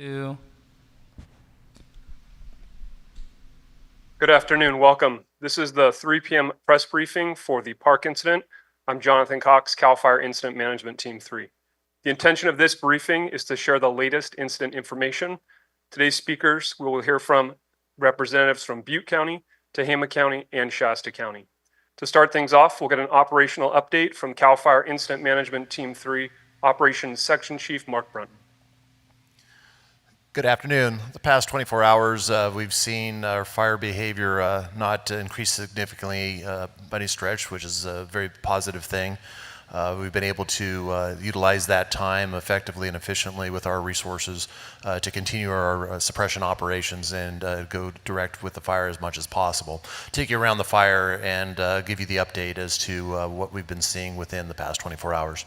2. Good afternoon, welcome. This is the 3 p.m. press briefing for the park incident. I'm Jonathan Cox, CAL FIRE Incident Management Team 3. The intention of this briefing is to share the latest incident information. Today's speakers, we will hear from representatives from Butte County, Tehama County, and Shasta County. To start things off, we'll get an operational update from CAL FIRE Incident Management Team 3 Operations Section Chief Mark Brunton. Good afternoon. The past 24 hours, we've seen our fire behavior not increase significantly by any stretch, which is a very positive thing. We've been able to utilize that time effectively and efficiently with our resources to continue our suppression operations and go direct with the fire as much as possible. Take you around the fire and give you the update as to what we've been seeing within the past 24 hours.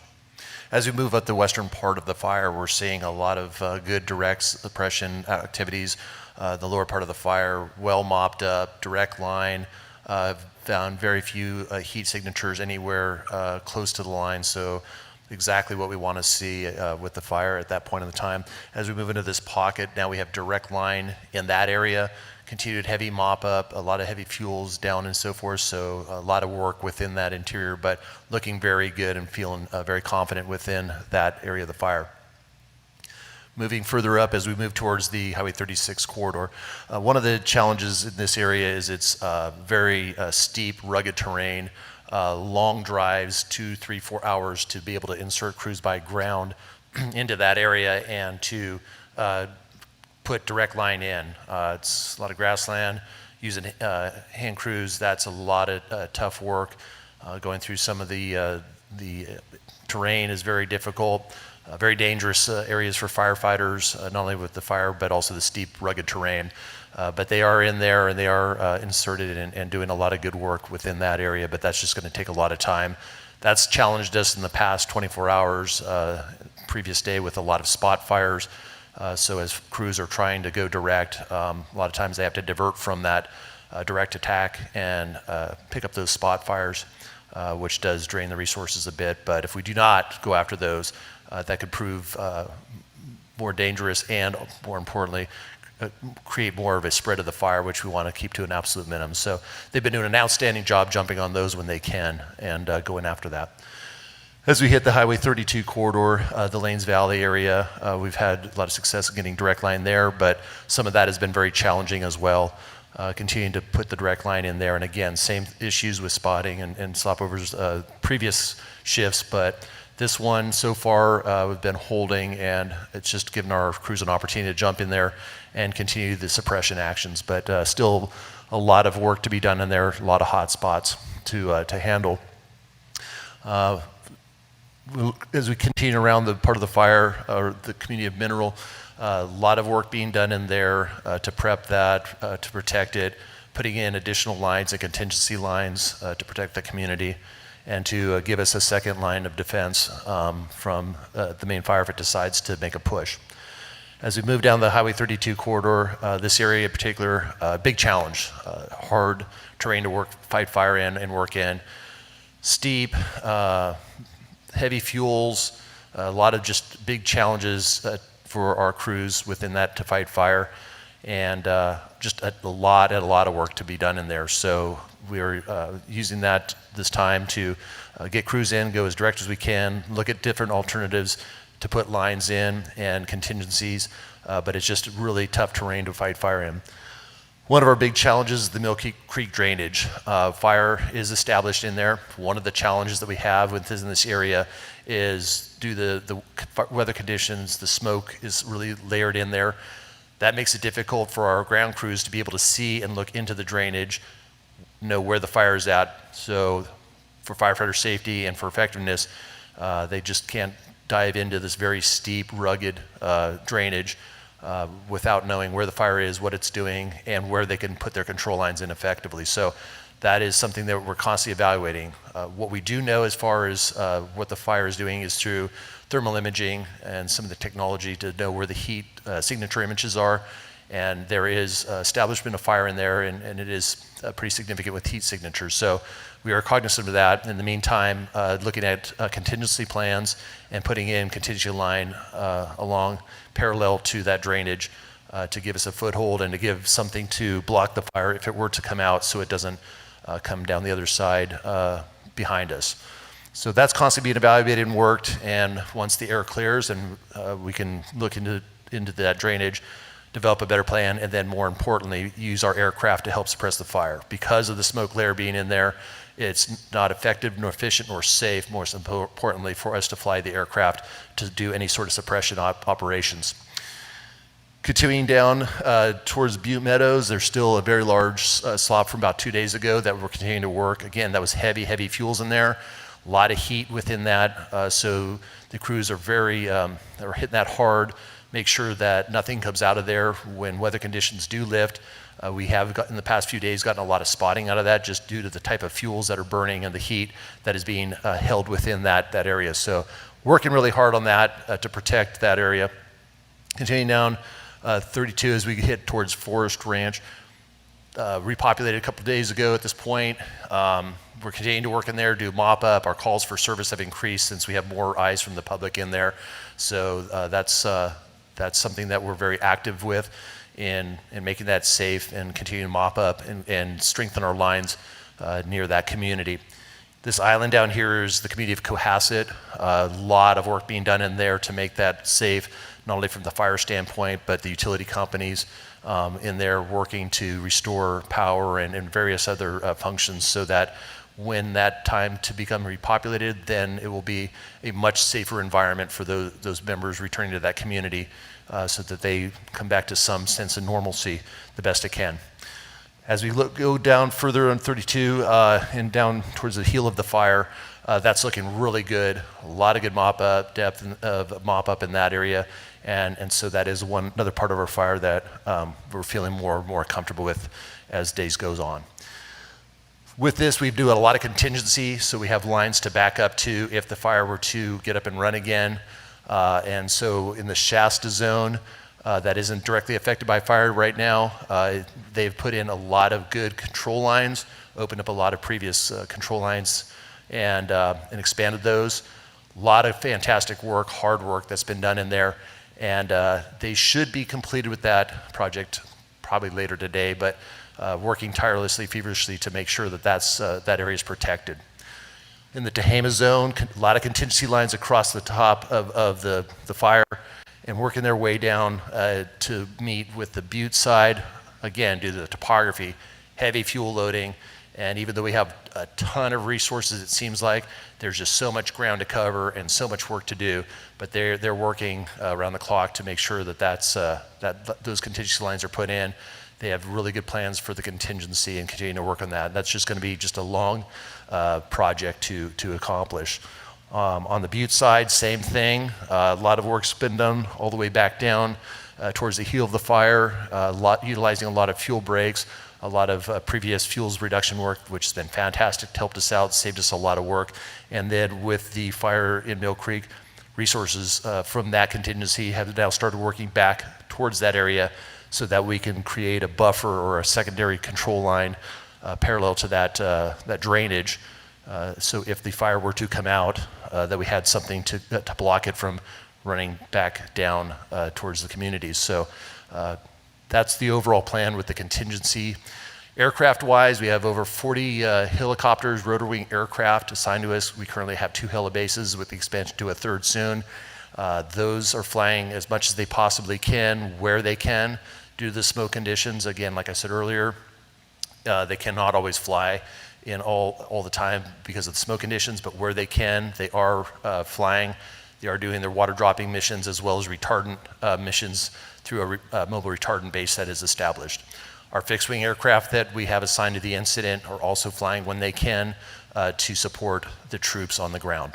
As we move up the western part of the fire, we're seeing a lot of good direct suppression activities. The lower part of the fire, well mopped up, direct line. Found very few heat signatures anywhere close to the line, so exactly what we want to see with the fire at that point in the time. As we move into this pocket, now we have direct line in that area, continued heavy mop up, a lot of heavy fuels down and so forth, so a lot of work within that interior, but looking very good and feeling very confident within that area of the fire. Moving further up as we move towards the Highway 36 corridor, one of the challenges in this area is it's very steep, rugged terrain, long drives, 2, 3, 4 hours to be able to insert crews by ground into that area and to put direct line in. It's a lot of grassland, using hand crews. That's a lot of tough work. Going through some of the terrain is very difficult. Very dangerous areas for firefighters, not only with the fire, but also the steep, rugged terrain. But they are in there and they are inserted and doing a lot of good work within that area, but that's just going to take a lot of time. That's challenged us in the past 24 hours, previous day with a lot of spot fires. So as crews are trying to go direct, a lot of times they have to divert from that direct attack and pick up those spot fires, which does drain the resources a bit. But if we do not go after those, that could prove more dangerous and, more importantly, create more of a spread of the fire, which we want to keep to an absolute minimum. So they've been doing an outstanding job jumping on those when they can and going after that. As we hit the Highway 32 corridor, the Lanes Valley area, we've had a lot of success in getting direct line there, but some of that has been very challenging as well. Continuing to put the direct line in there, and again, same issues with spotting and stopovers previous shifts, but this one so far we've been holding, and it's just given our crews an opportunity to jump in there and continue the suppression actions. But still a lot of work to be done in there, a lot of hot spots to handle. As we continue around the part of the fire, or the community of Mineral, a lot of work being done in there to prep that, to protect it, putting in additional lines and contingency lines to protect the community, and to give us a second line of defense from the main fire if it decides to make a push. As we move down the Highway 32 corridor, this area in particular, big challenge, hard terrain to fight fire in and work in, steep, heavy fuels, a lot of just big challenges for our crews within that to fight fire, and just a lot of work to be done in there. So we're using this time to get crews in, go as direct as we can, look at different alternatives to put lines in and contingencies, but it's just really tough terrain to fight fire in. One of our big challenges is the Mill Creek drainage. Fire is established in there. One of the challenges that we have within this area is due to the weather conditions, the smoke is really layered in there. That makes it difficult for our ground crews to be able to see and look into the drainage, know where the fire is at. So for firefighter safety and for effectiveness, they just can't dive into this very steep, rugged drainage without knowing where the fire is, what it's doing, and where they can put their control lines in effectively. So that is something that we're constantly evaluating. What we do know as far as what the fire is doing is through thermal imaging and some of the technology to know where the heat signature images are, and there is establishment of fire in there, and it is pretty significant with heat signatures. So we are cognizant of that. In the meantime, looking at contingency plans and putting in contingency line along parallel to that drainage to give us a foothold and to give something to block the fire if it were to come out, so it doesn't come down the other side behind us. So that's constantly being evaluated and worked, and once the air clears and we can look into that drainage, develop a better plan, and then more importantly, use our aircraft to help suppress the fire. Because of the smoke layer being in there, it's not effective nor efficient nor safe, most importantly, for us to fly the aircraft to do any sort of suppression operations. Continuing down towards Butte Meadows, there's still a very large slop from about 2 days ago that we're continuing to work. Again, that was heavy fuels in there, a lot of heat within that, so the crews are they're hitting that hard, make sure that nothing comes out of there when weather conditions do lift. We have in the past few days gotten a lot of spotting out of that just due to the type of fuels that are burning and the heat that is being held within that area. So working really hard on that to protect that area. Continuing down 32 as we hit towards Forest Ranch. Repopulated a couple of days ago at this point. We're continuing to work in there, do mop up. Our calls for service have increased since we have more eyes from the public in there. So that's something that we're very active with in making that safe and continue to mop up and strengthen our lines near that community. This island down here is the community of Cohasset. A lot of work being done in there to make that safe, not only from the fire standpoint, but the utility companies in there working to restore power and various other functions, so that when that time to become repopulated, then it will be a much safer environment for those members returning to that community, so that they come back to some sense of normalcy the best it can. As we go down further on 32 and down towards the heel of the fire, that's looking really good. A lot of good mop-up, depth of mop-up in that area. And so that is another part of our fire that we're feeling more comfortable with as days goes on. With this, we do a lot of contingency, so we have lines to back up to if the fire were to get up and run again. And so in the Shasta zone, that isn't directly affected by fire right now, they've put in a lot of good control lines, opened up a lot of previous control lines and expanded those. A lot of fantastic work, hard work that's been done in there. And they should be completed with that project probably later today, but working tirelessly, feverishly to make sure that that area is protected. In the Tehama zone, a lot of contingency lines across the top of the fire and working their way down to meet with the Butte side, again, due to the topography, heavy fuel loading, and even though we have a ton of resources, it seems like there's just so much ground to cover and so much work to do, but they're working around the clock to make sure that those contingency lines are put in. They have really good plans for the contingency and continue to work on that. That's just going to be just a long project to accomplish. On the Butte side, same thing. A lot of work's been done all the way back down towards the heel of the fire, utilizing a lot of fuel breaks, a lot of previous fuels reduction work, which has been fantastic, helped us out, saved us a lot of work. And then with the fire in Mill Creek, resources from that contingency have now started working back towards that area so that we can create a buffer or a secondary control line parallel to that drainage. So if the fire were to come out, that we had something to block it from running back down towards the communities. So that's the overall plan with the contingency. Aircraft-wise, we have over 40 helicopters, rotor wing aircraft assigned to us. We currently have 2 helibases with the expansion to a 3rd soon. Those are flying as much as they possibly can, where they can, due to the smoke conditions. Again, like I said earlier, they cannot always fly in all the time because of the smoke conditions, but where they can, they are flying. They are doing their water dropping missions as well as retardant missions through a mobile retardant base that is established. Our fixed wing aircraft that we have assigned to the incident are also flying when they can to support the troops on the ground.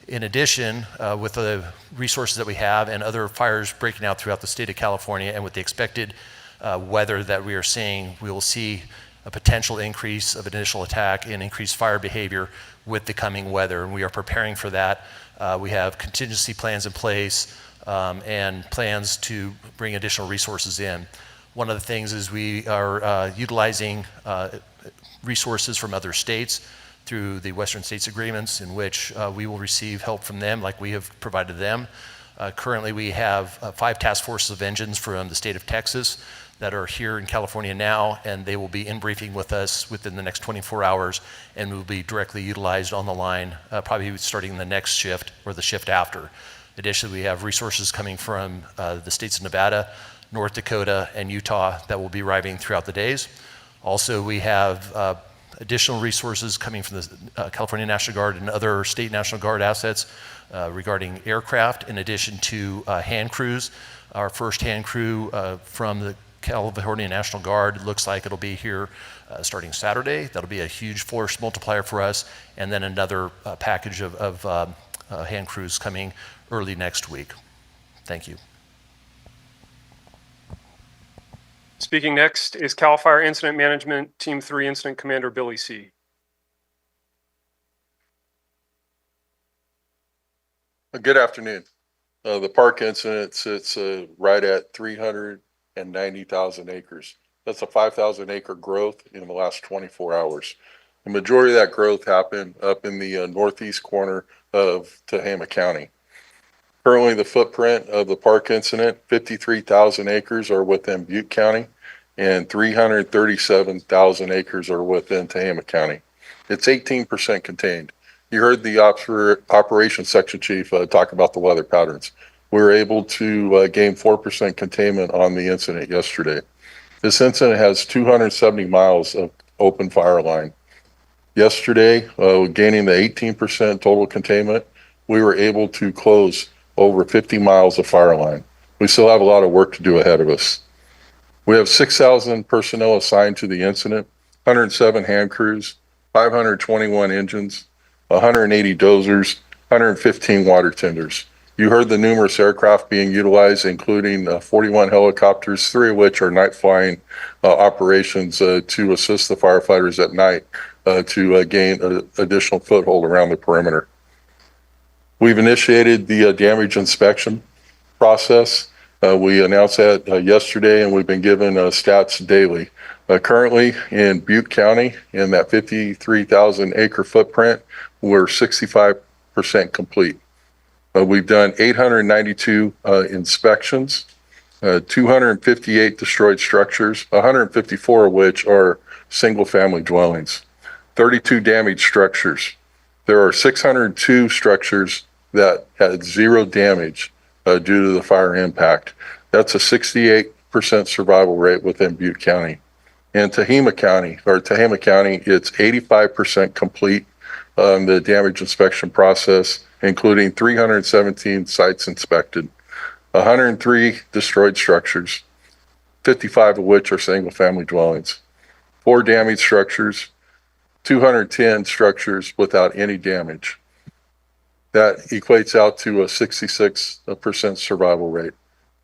In addition, with the resources that we have and other fires breaking out throughout the state of California, and with the expected weather that we are seeing, we will see a potential increase of initial attack and increased fire behavior with the coming weather, and we are preparing for that. We have contingency plans in place, and plans to bring additional resources in. One of the things is we are utilizing resources from other states through the Western States Agreements, in which we will receive help from them like we have provided them. Currently, we have 5 task forces of engines from the state of Texas that are here in California now, and they will be in briefing with us within the next 24 hours and will be directly utilized on the line, probably starting the next shift or the shift after. Additionally, we have resources coming from the states of Nevada, North Dakota, and Utah that will be arriving throughout the days. Also, we have additional resources coming from the California National Guard and other state National Guard assets regarding aircraft, in addition to hand crews. Our first hand crew from the California National Guard looks like it'll be here starting Saturday. That'll be a huge force multiplier for us, and then another package of hand crews coming early next week. Thank you. Speaking next is CAL FIRE Incident Management Team 3 Incident Commander Billy C. Good afternoon. The park incident sits right at 390,000 acres. That's a 5,000 acre growth in the last 24 hours. The majority of that growth happened up in the northeast corner of Tehama County. Currently, the footprint of the park incident, 53,000 acres are within Butte County, and 337,000 acres are within Tehama County. It's 18% contained. You heard the operations section chief talk about the weather patterns. We were able to gain 4% containment on the incident yesterday. This incident has 270 miles of open fire line. Yesterday, gaining the 18% total containment, we were able to close over 50 miles of fire line. We still have a lot of work to do ahead of us. We have 6,000 personnel assigned to the incident, 107 hand crews, 521 engines, 180 dozers, 115 water tenders. You heard the numerous aircraft being utilized, including 41 helicopters, 3 of which are night flying operations to assist the firefighters at night to gain an additional foothold around the perimeter. We've initiated the damage inspection process. We announced that yesterday, and we've been given stats daily. Currently in Butte County, in that 53,000 acre footprint, we're 65% complete. We've done 892 inspections, 258 destroyed structures, 154 of which are single family dwellings, 32 damaged structures. There are 602 structures that had 0 damage due to the fire impact. That's a 68% survival rate within Butte County. In Tehama County, it's 85% complete on the damage inspection process, including 317 sites inspected, 103 destroyed structures, 55 of which are single family dwellings, 4 damaged structures, 210 structures without any damage. That equates out to a 66% survival rate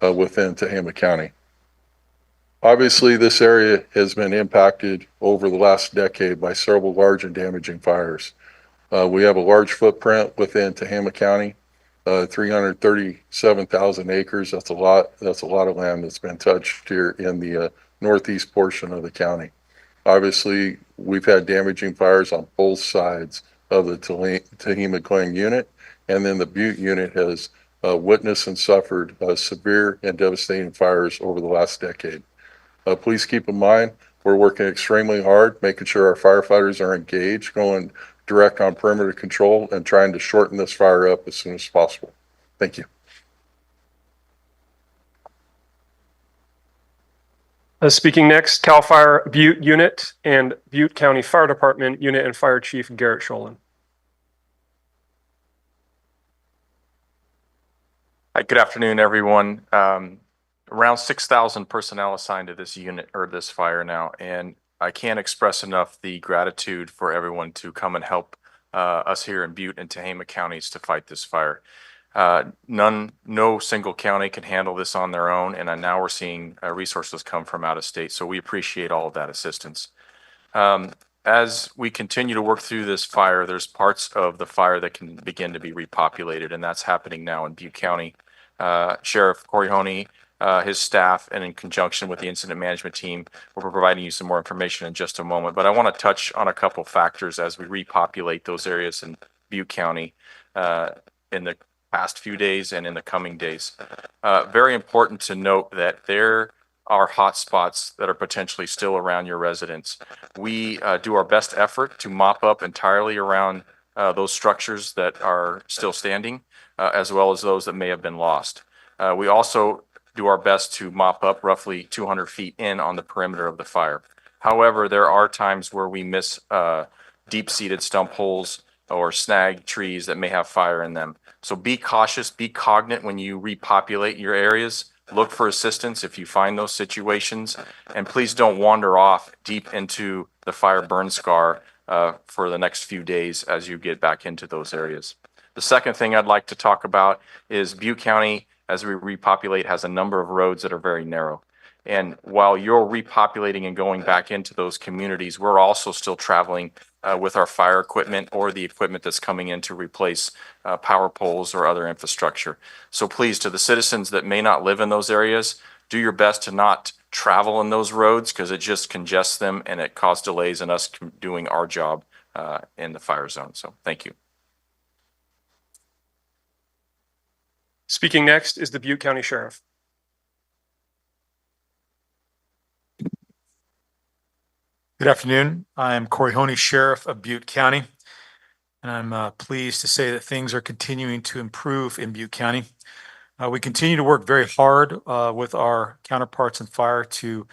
within Tehama County. Obviously, this area has been impacted over the last decade by several large and damaging fires. We have a large footprint within Tehama County, 337,000 acres. That's a lot of land that's been touched here in the northeast portion of the county. Obviously, we've had damaging fires on both sides of the Tehama County unit, and then the Butte unit has witnessed and suffered severe and devastating fires over the last decade. Please keep in mind, we're working extremely hard, making sure our firefighters are engaged, going direct on perimeter control, and trying to shorten this fire up as soon as possible. Thank you. Speaking next, CAL FIRE Butte Unit and Butte County Fire Department Unit and Fire Chief Garrett Scholin. Hi, good afternoon, everyone. Around 6,000 personnel assigned to this unit or this fire now, and I can't express enough the gratitude for everyone to come and help us here in Butte and Tehama counties to fight this fire. No single county can handle this on their own, and now we're seeing resources come from out of state, so we appreciate all of that assistance. As we continue to work through this fire, there's parts of the fire that can begin to be repopulated, and that's happening now in Butte County. Sheriff Corey Honey, his staff, and in conjunction with the incident management team, we'll be providing you some more information in just a moment. But I want to touch on a couple factors as we repopulate those areas in Butte County in the past few days and in the coming days. Very important to note that there are hot spots that are potentially still around your residence. We do our best effort to mop up entirely around those structures that are still standing, as well as those that may have been lost. We also do our best to mop up roughly 200 feet in on the perimeter of the fire. However, there are times where we miss deep-seated stump holes or snag trees that may have fire in them. So be cautious, be cognizant when you repopulate your areas. Look for assistance if you find those situations, and please don't wander off deep into the fire burn scar for the next few days as you get back into those areas. The second thing I'd like to talk about is Butte County, as we repopulate, has a number of roads that are very narrow. And while you're repopulating and going back into those communities, we're also still traveling with our fire equipment or the equipment that's coming in to replace power poles or other infrastructure. So please, to the citizens that may not live in those areas, do your best to not travel in those roads because it just congests them and it causes delays in us doing our job in the fire zone. So thank you. Speaking next is the Butte County Sheriff. Good afternoon. I'm Corey Honey, Sheriff of Butte County, and I'm pleased to say that things are continuing to improve in Butte County. We continue to work very hard with our counterparts in fire to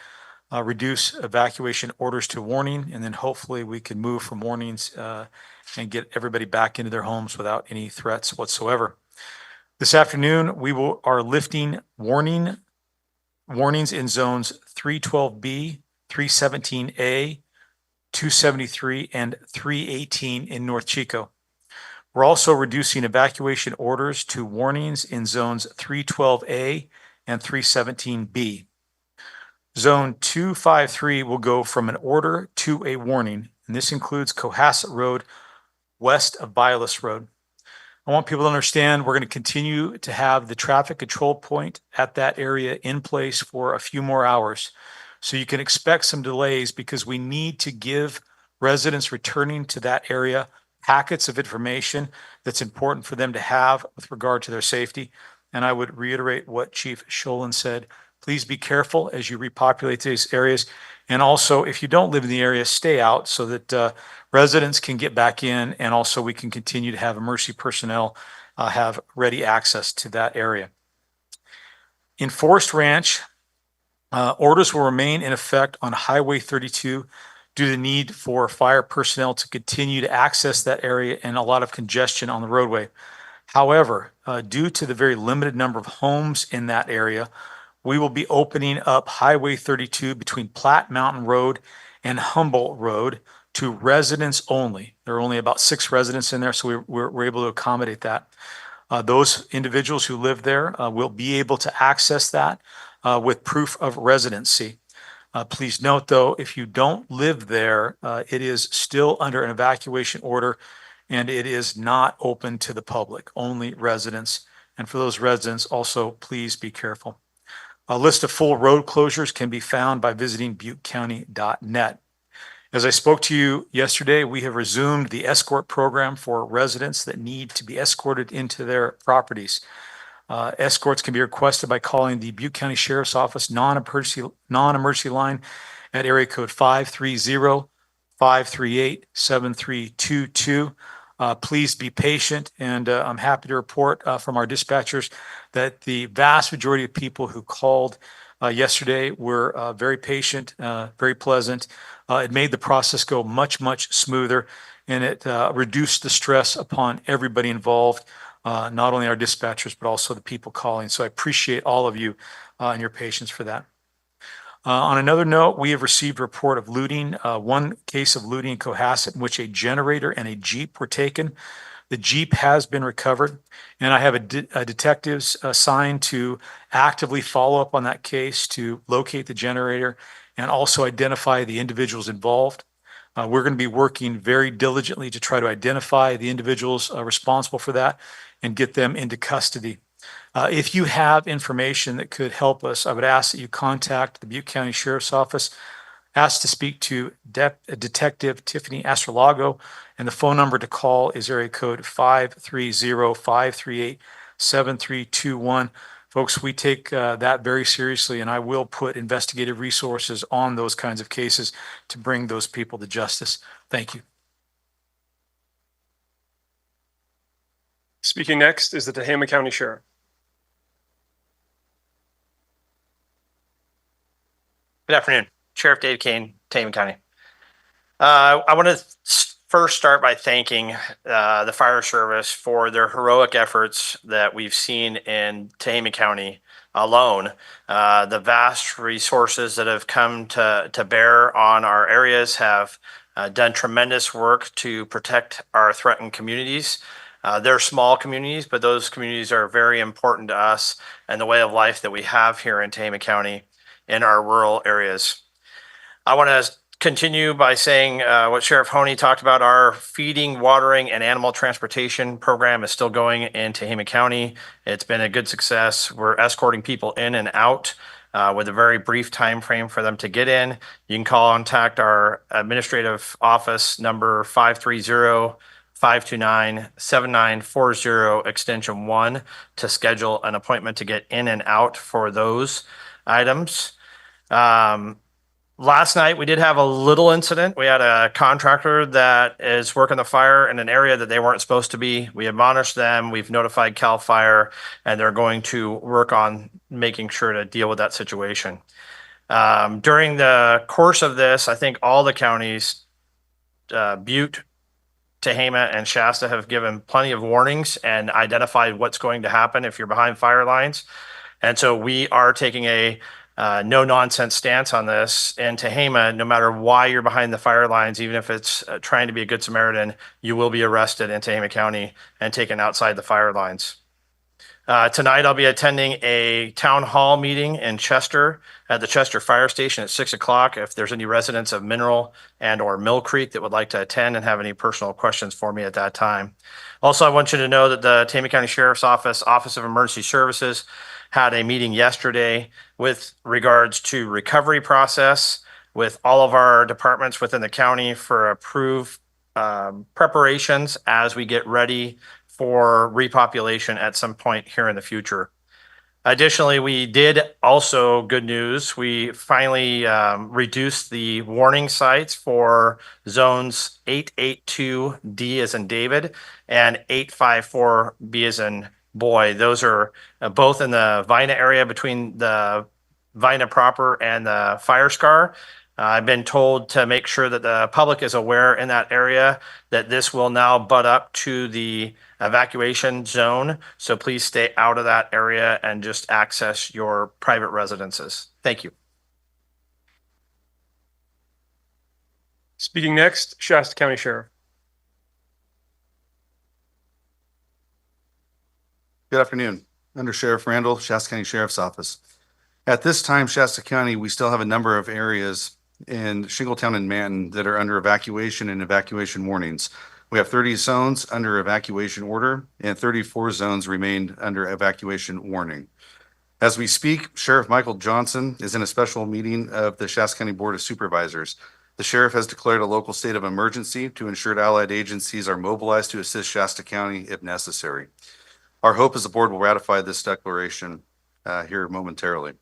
reduce evacuation orders to warning, and then hopefully we can move from warnings and get everybody back into their homes without any threats whatsoever. This afternoon, we are lifting warnings in zones 312B, 317A, 273, and 318 in North Chico. We're also reducing evacuation orders to warnings in zones 312A and 317B. Zone 253 will go from an order to a warning, and this includes Cohasset Road west of Biolis Road. I want people to understand we're going to continue to have the traffic control point at that area in place for a few more hours. So you can expect some delays because we need to give residents returning to that area packets of information that's important for them to have with regard to their safety. And I would reiterate what Chief Sholin said. Please be careful as you repopulate these areas. And also, if you don't live in the area, stay out so that residents can get back in, and also we can continue to have emergency personnel have ready access to that area. In Forest Ranch, orders will remain in effect on Highway 32 due to the need for fire personnel to continue to access that area and a lot of congestion on the roadway. However, due to the very limited number of homes in that area, we will be opening up Highway 32 between Platte Mountain Road and Humboldt Road to residents only. There are only about 6 residents in there, so we're able to accommodate that. Those individuals who live there will be able to access that with proof of residency. Please note, though, if you don't live there, it is still under an evacuation order and it is not open to the public, only residents. And for those residents, also, please be careful. A list of full road closures can be found by visiting buttecounty.net. As I spoke to you yesterday, we have resumed the escort program for residents that need to be escorted into their properties. Escorts can be requested by calling the Butte County Sheriff's Office non-emergency line at area code 530-538-7322. Please be patient, and I'm happy to report from our dispatchers that the vast majority of people who called yesterday were very patient, very pleasant. It made the process go much, much smoother, and it reduced the stress upon everybody involved, not only our dispatchers, but also the people calling. So I appreciate all of you and your patience for that. On another note, we have received a report of looting, one case of looting in Cohasset in which a generator and a Jeep were taken. The Jeep has been recovered, and I have a detectives assigned to actively follow up on that case to locate the generator and also identify the individuals involved. We're going to be working very diligently to try to identify the individuals responsible for that and get them into custody. If you have information that could help us, I would ask that you contact the Butte County Sheriff's Office. Ask to speak to Detective Tiffany Astrolago, and the phone number to call is area code 530-538-7321. Folks, we take that very seriously, and I will put investigative resources on those kinds of cases to bring those people to justice. Thank you. Speaking next is the Tehama County Sheriff. Good afternoon. Sheriff Dave Kane, Tehama County. I want to first start by thanking the fire service for their heroic efforts that we've seen in Tehama County alone. The vast resources that have come to bear on our areas have done tremendous work to protect our threatened communities. They're small communities, but those communities are very important to us and the way of life that we have here in Tehama County in our rural areas. I want to continue by saying what Sheriff Honey talked about. Our feeding, watering, and animal transportation program is still going in Tehama County. It's been a good success. We're escorting people in and out with a very brief time frame for them to get in. You can contact our administrative office number 530-529-7940 extension 1 to schedule an appointment to get in and out for those items. Last night, we did have a little incident. We had a contractor that is working the fire in an area that they weren't supposed to be. We admonished them. We've notified CAL FIRE, and they're going to work on making sure to deal with that situation. During the course of this, I think all the counties, Butte, Tehama, and Shasta, have given plenty of warnings and identified what's going to happen if you're behind fire lines. And so we are taking a no-nonsense stance on this. In Tehama, no matter why you're behind the fire lines, even if it's trying to be a good Samaritan, you will be arrested in Tehama County and taken outside the fire lines. Tonight, I'll be attending a town hall meeting in Chester at the Chester Fire Station at 6 o'clock. If there's any residents of Mineral and or Mill Creek that would like to attend and have any personal questions for me at that time. Also, I want you to know that the Tehama County Sheriff's Office, Office of Emergency Services, had a meeting yesterday with regards to recovery process with all of our departments within the county for approved preparations as we get ready for repopulation at some point here in the future. Additionally, we did also, good news, we finally reduced the warning sites for zones 882D as in David and 854B as in boy. Those are both in the Vina area between the Vina proper and the fire scar. I've been told to make sure that the public is aware in that area that this will now butt up to the evacuation zone. So please stay out of that area and just access your private residences. Thank you. Speaking next, Shasta County Sheriff. Good afternoon. Under Sheriff Randall, Shasta County Sheriff's Office. At this time, Shasta County, we still have a number of areas in Shingletown and Manton that are under evacuation and evacuation warnings. We have 30 zones under evacuation order and 34 zones remain under evacuation warning. As we speak, Sheriff Michael Johnson is in a special meeting of the Shasta County Board of Supervisors. The sheriff has declared a local state of emergency to ensure that allied agencies are mobilized to assist Shasta County if necessary. Our hope is the board will ratify this declaration here momentarily.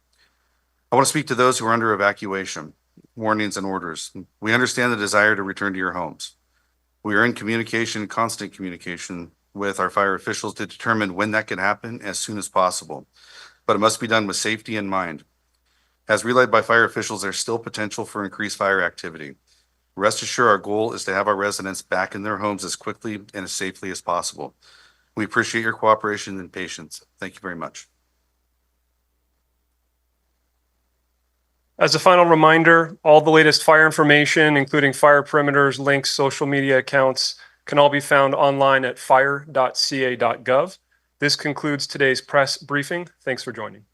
I want to speak to those who are under evacuation, warnings and orders. We understand the desire to return to your homes. We are in communication, constant communication with our fire officials to determine when that can happen as soon as possible, but it must be done with safety in mind. As relayed by fire officials, there's still potential for increased fire activity. Rest assured, our goal is to have our residents back in their homes as quickly and as safely as possible. We appreciate your cooperation and patience. Thank you very much. As a final reminder, all the latest fire information, including fire perimeters, links, social media accounts, can all be found online at fire.ca.gov. This concludes today's press briefing. Thanks for joining.